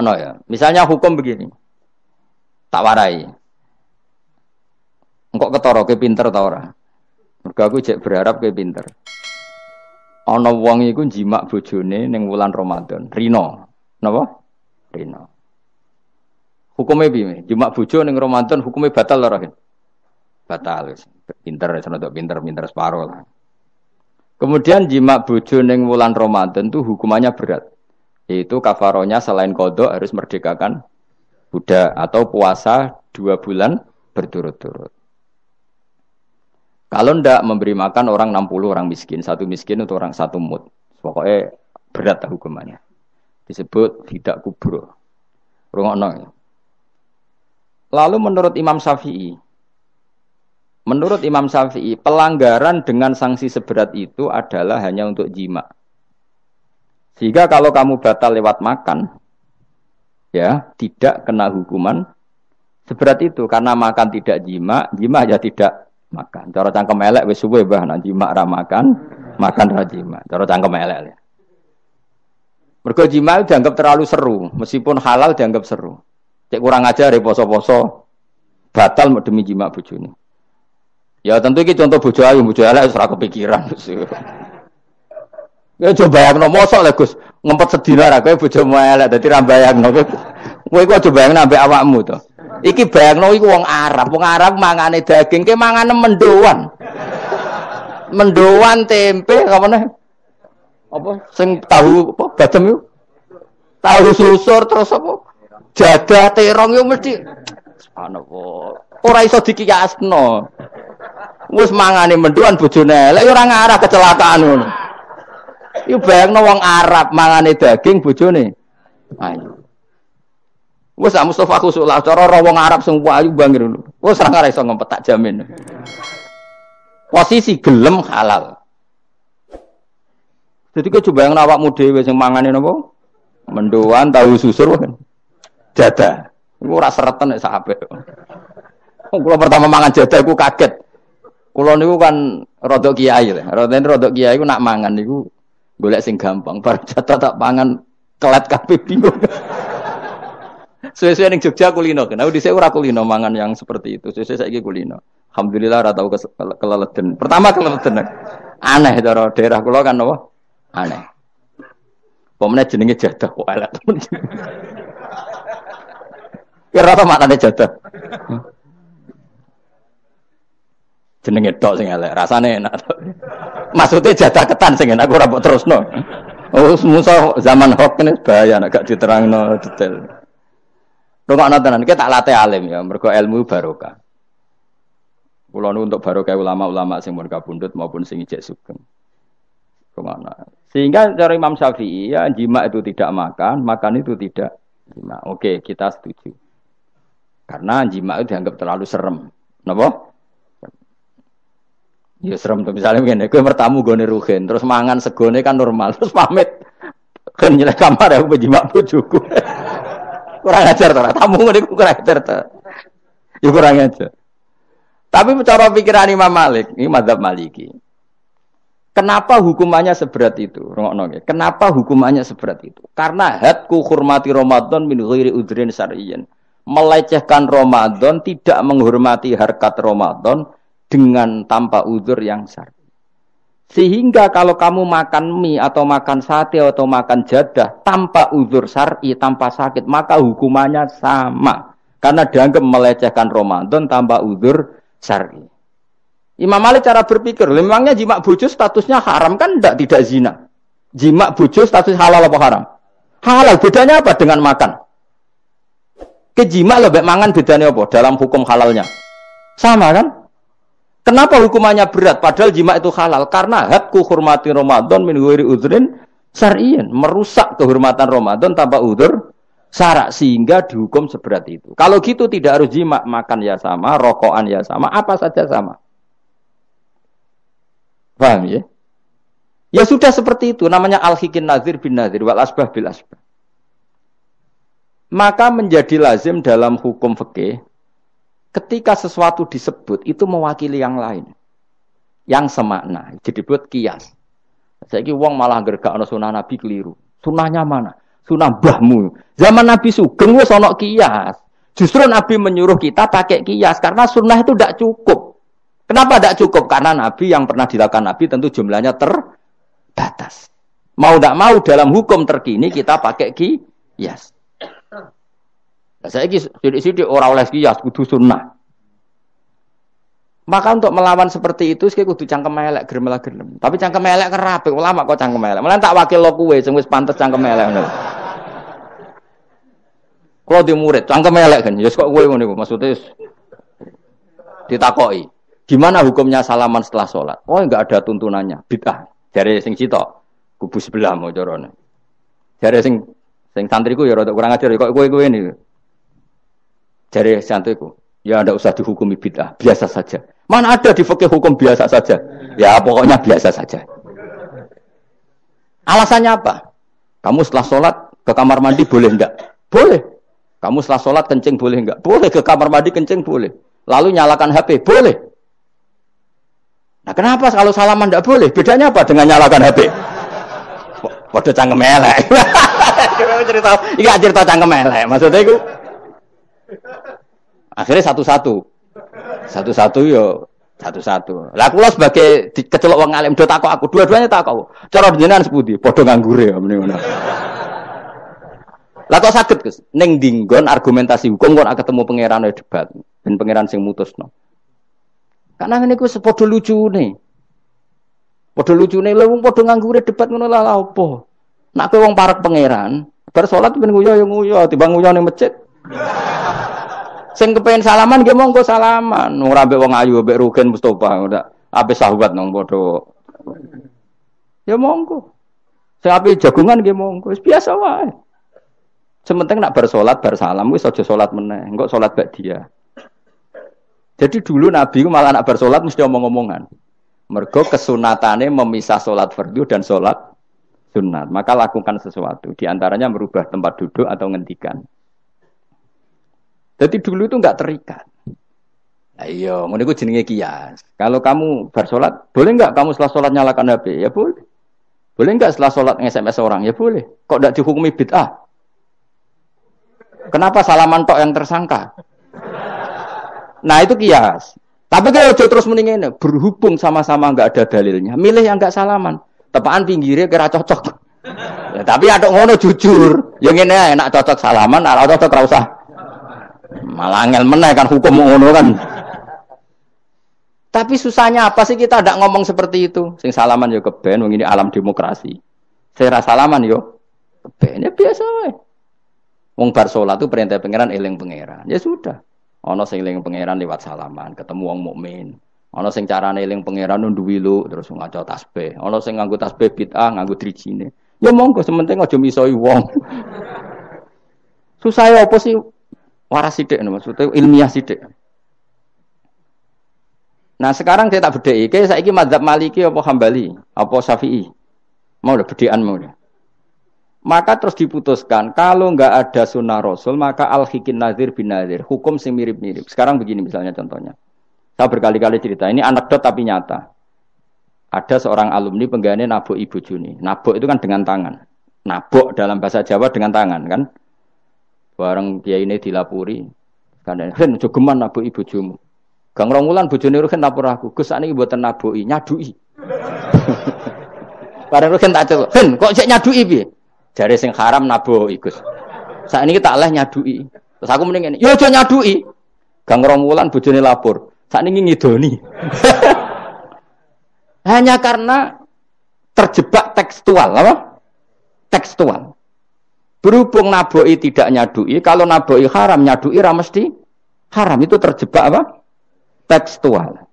Rungokno ya. Misalnya hukum begini. Tak warai. Engkok ketara ke pinter ta ora? Mergo aku jek berharap ke pinter. Ana wong iku jimak bojone ning wulan Ramadan. Rino. Napa? Rino. Hukume piye? Jimak bojo ning Ramadan hukume batal ora? Batal. Pinter senodok pinter separo lah. Kemudian jimak bojo ning wulan Ramadan itu hukumannya berat. Yaitu kafaronya selain kodok harus merdekakan budak atau puasa 2 bulan berturut-turut. Kalau ndak memberi makan orang 60 orang miskin, satu miskin untuk orang satu mud. Pokoknya berat hukumannya. Disebut tidak kubro. Rungokno. Lalu menurut Imam Syafi'i, pelanggaran dengan sanksi seberat itu adalah hanya untuk jima. Sehingga kalau kamu batal lewat makan, ya tidak kena hukuman seberat itu karena makan tidak jima aja tidak makan. Cara cangkem elek wis suwe bah nang jima ra makan ra jima. Cara cangkem elek. Mergo jima dianggap terlalu seru, meskipun halal dianggap seru. Cek kurang ajar poso-poso batal demi jima bojone. Ya tentu iki contoh bojo ayu, bojo elek wis ora kepikiran. Ya coba bayangno mosok lho Gus, ngempet sedina ra kowe bojomu elek dadi ra bayangno. Kowe iku aja bayangno ambek awakmu to. Iki bayangno iku wong Arab mangane daging, ke mangane mendoan. Mendoan tempe apa meneh? Apa sing tahu apa badem iku? Tahu susur terus apa? Jadah terong yo mesti subhanallah. Ora iso dikiyasno. Wis mangane mendoan bojone elek yo ora ngarah kecelakaan ngono. Iku bayangno wong Arab mangane daging bojone ayu. Wes Mustafa khusuk lah cara wong Arab sing ayu bangir ngono. Wes ora ngarep iso ngempet tak jamin. Posisi gelem halal. Jadi kok coba yang awakmu dhewe sing mangane napa? Mendoan tahu susur kan. Jadah. Iku ora sereten nek sak apik. Kula pertama mangan jadah iku kaget. Kula niku kan rodok kiai lho. Rodok kiai iku nak mangan niku golek sing gampang, bar jatah tak pangan kelet kabeh bingung. Suwe-suwe ning Jogja kulino, kenapa dhisik ora kulino mangan yang seperti itu. Suwe-suwe saiki kulino. Alhamdulillah ora tau keleleden. Pertama keleleden. Aneh cara daerah kula kan apa? Aneh. Pomene jenenge jadah kok elek temen. Kira apa maknane jadah? Jenenge tok sing elek, rasane enak. Maksudnya jadah ketan sing enak ora mbok terusno. Oh, musuh zaman hoax ini bahaya nek gak diterangno detail. Rungokno tenan, iki tak latih alim ya, mergo ilmu barokah. Kula nu untuk barokah ulama-ulama sing mun kabundut maupun sing ijek sugeng. Rungokno. Sehingga cara Imam Syafi'i ya jima itu tidak makan itu tidak jima. Oke, kita setuju. Karena jima itu dianggap terlalu serem. Napa? Ya serem tuh misalnya begini, gue bertamu gue neruhin, terus mangan segone kan normal, terus pamit, kan nyelek kamar ya, gue jimak bojoku, kurang ajar tuh, tamu gue kurang ajar tuh, ya kurang ajar. Tapi cara pikiran Imam Malik, ini mazhab Maliki, kenapa hukumannya seberat itu? Kenapa hukumannya seberat itu? Karena hadku hurmati Ramadan min ghairi udhrin syar'iyyin, melecehkan Ramadan, tidak menghormati harkat Ramadan dengan tanpa uzur yang syar'i. Sehingga kalau kamu makan mie atau makan sate atau makan jadah tanpa uzur syar'i, tanpa sakit, maka hukumannya sama. Karena dianggap melecehkan Ramadan tanpa uzur syar'i. Imam Malik cara berpikir, memangnya jima bojo statusnya haram kan tidak zina. Jima bojo status halal apa haram? Halal, bedanya apa dengan makan? Kejima lebih mangan bedanya apa dalam hukum halalnya? Sama kan? Kenapa hukumannya berat padahal jima itu halal? Karena hadku hurmati Ramadan min ghairi udhrin syar'iyyin, merusak kehormatan Ramadan tanpa uzur syara' sehingga dihukum seberat itu. Kalau gitu tidak harus jima, makan ya sama, rokokan ya sama, apa saja sama. Paham ya? Ya sudah seperti itu, namanya al-hikin nazir bin nazir wal asbah bil asbah. Maka menjadi lazim dalam hukum fikih ketika sesuatu disebut itu mewakili yang lain, yang semakna, jadi buat kias. Saiki wong malah gergakno sunah Nabi keliru. Sunahnya mana? Sunah mbahmu. Zaman Nabi Sugeng wis ana kias. Justru Nabi menyuruh kita pakai kias karena sunnah itu tidak cukup. Kenapa tidak cukup? Karena Nabi yang pernah dilakukan Nabi tentu jumlahnya terbatas. Mau tidak mau dalam hukum terkini kita pakai kias. Nah, saya sidik-sidik orang oleh kias kudu sunnah. Maka untuk melawan seperti itu saya kudu cangkem elek gerem. Tapi cangkem elek kerape ulama kok cangkem elek. Malah tak wakil lo kowe sing wis pantes cangkem elek ngono. Kalau di murid, cangkem elek kan, ya kok gue ngono maksudnya ditakoki. Gimana hukumnya salaman setelah sholat? Oh enggak ada tuntunannya, bid'ah. Jare sing sitok, kubu sebelah mau carane. Jare sing santriku ya rada kurang ajar kok kowe ini. Jare santriku, ya ndak usah dihukumi bid'ah, biasa saja. Mana ada di fikih hukum biasa saja? Ya pokoknya biasa saja. Alasannya apa? Kamu setelah sholat ke kamar mandi boleh enggak? Boleh. Kamu setelah sholat kencing boleh enggak? Boleh. Ke kamar mandi kencing boleh. Lalu nyalakan HP? Boleh. Nah kenapa kalau salaman enggak boleh? Bedanya apa dengan nyalakan HP? Waduh cangkem elek. Cerita cangkem elek. Maksudnya itu akhirnya satu-satu yo satu-satu. Lah kula sebagai kecelok wong alim do takok aku, dua-duanya takok. Cara jenengan sepundi? Padha nganggure ya mrene ngono. Lah kok saged Gus ning dinggon argumentasi hukum kok ketemu pangeran debat ben pangeran sing mutusno. Karena niku sepodo lucune. Padha lucune lha wong padha nganggure debat ngono lah apa. Nek kowe wong parek pangeran, bar salat ben nguyo ya nguyo, timbang nguyo ning masjid. Sing kepengin salaman nggih monggo salaman. Ora mbek wong ayu mbek Rugen Mustofa ora ape sahabat nang padha. Ya monggo. Sing ape jagungan nggih monggo, wis biasa wae. Sementing nak bersolat bersalam wis aja salat meneh, engko salat ba'diyah. Jadi dulu Nabi malah nak bersolat mesti omong-omongan. Mergo kesunatane memisah salat fardu dan salat sunat. Maka lakukan sesuatu, di antaranya merubah tempat duduk atau ngendikan. Jadi dulu itu enggak terikat. Ayo, ngono iku jenenge kias. Kalau kamu bersolat, boleh enggak kamu setelah salat nyalakan HP? Ya boleh. Boleh enggak setelah salat nge-SMS orang? Ya boleh. Kok enggak dihukumi bid'ah? Kenapa salaman tok yang tersangka? Nah itu kias. Tapi kalau terus mendingin berhubung sama-sama nggak ada dalilnya, milih yang nggak salaman. Tepaan pinggirnya kira cocok. Ya, tapi ada ngono jujur. Yang ini enak cocok salaman, ala cocok ora usah. Malah angel meneh kan hukum ngono kan. Tapi susahnya apa sih kita tidak ngomong seperti itu? Sing salaman yo keben, wong ini alam demokrasi. Saya salaman yo keben ya biasa wae. Wong bar salat itu perintah pangeran eling pangeran. Ya sudah. Ana sing eling pangeran lewat salaman, ketemu wong mukmin. Ana sing carane eling pangeran nundu wilu terus ngaca tasbih. Ana sing nganggo tasbih bid'ah, nganggo drijine. Ya monggo sementing aja misoi wong. Susah ya apa sih? Waras sithik maksudnya ilmiah sithik. Nah, sekarang saya tak bedheki, saiki mazhab Maliki apa Hambali, apa Syafi'i. Mau lho bedhekan mau. Maka terus diputuskan kalau enggak ada sunnah Rasul maka al-hikin nazir bin nazir hukum sing mirip-mirip. Sekarang begini misalnya contohnya. Saya berkali-kali cerita ini anekdot tapi nyata. Ada seorang alumni penggane nabok ibu Juni. Nabok itu kan dengan tangan. Nabok dalam bahasa Jawa dengan tangan kan. Bareng kiai ini dilapuri. Kandhane, "Hen, aja geman nabok ibu bojomu." Gang rong wulan bojone Rugen lapor aku, "Gus sakniki mboten naboki, nyaduki." Bareng Rugen tak celuk, "Hen, kok cek nyaduki piye?" Jare sing haram naboki, Gus. Sakniki tak leh nyaduki. Terus aku mending ngene, "Ya aja nyaduki." Gang rong wulan bojone lapor, "Sakniki ngidoni." Hanya karena terjebak tekstual, apa? Tekstual. Berhubung naboki tidak nyadui, kalau naboki haram nyadui ra mesti haram, itu terjebak apa? Tekstual.